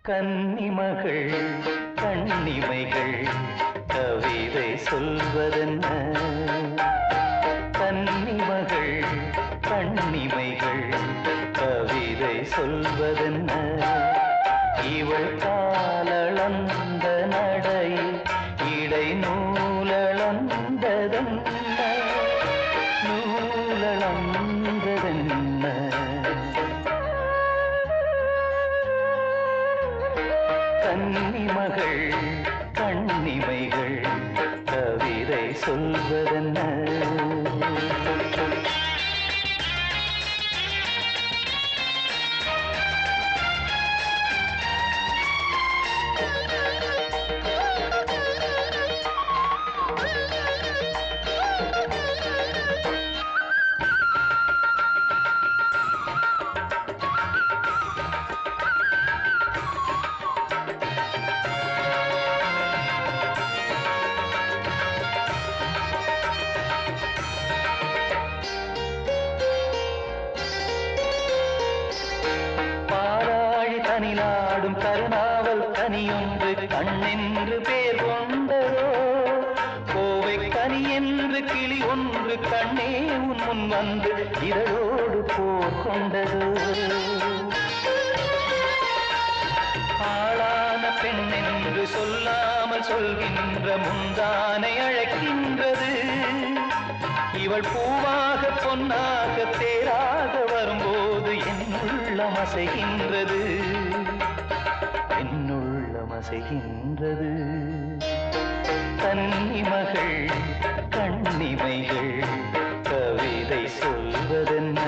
கன்னிமகள் கண்ணிமைகள் கவிதை சொல்வதென்ன? கன்னிமகள் கண்ணிமைகள் கவிதை சொல்வதென்ன? இவள் காலளந்த நடையில் இடை நூலளந்ததென்ன? நூலளந்ததென்ன? கன்னிமகள் கண்ணிமைகள் கவிதை சொல்வதென்ன? கனிலாடும் கருணாவல் கனியொன்று கண்ணென்று பேர் கொண்டதோ? கோவை கனி என்று கிளி ஒன்று கண்ணே உன் முன் வந்து இதழோடு போர் கொண்டதோ? ஆளான பெண் என்று சொல்லாமல் சொல்கின்ற முந்தானை அழைக்கின்றது. இவள் பூவாக பொன்னாக தேராக வரும்போது என் உள்ளம் அசைகின்றது, என் உள்ளம் அசைகின்றது. கன்னிமகள் கண்ணிமைகள் கவிதை சொல்வதென்ன?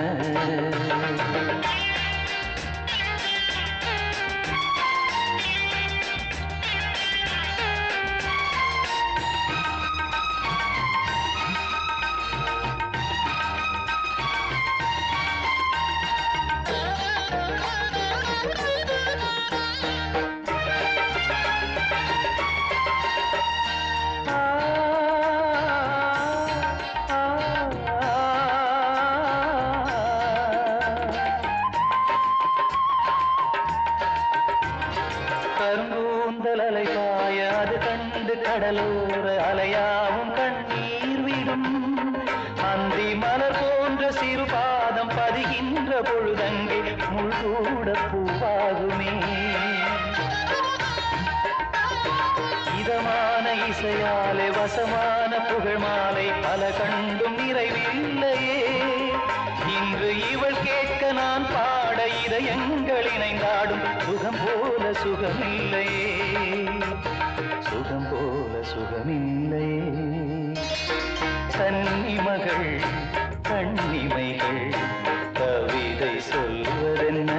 கருங்கூந்தல் அலைபாய அது கண்டு கடலோர அலையாவும் கண்ணீர் விடும். அந்தி மலர் போன்ற சிறு பாதம் பதிகின்ற பொழுதங்கே முள்கூட பூவாகுமே. இதமான இசையாலே வசமான புகழ் மாலை பல கண்டும் நிறைவில்லையே. இன்று இவள் கேட்க நான் பாட இதயங்கள் இணைந்தாடும் சுகம் போல சுகமில்லையே, சுகம் போல சுகமில்லையே. கன்னிமகள் கண்ணிமைகள் கவிதை சொல்வதென்ன?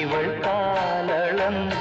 இவள் காலளந்த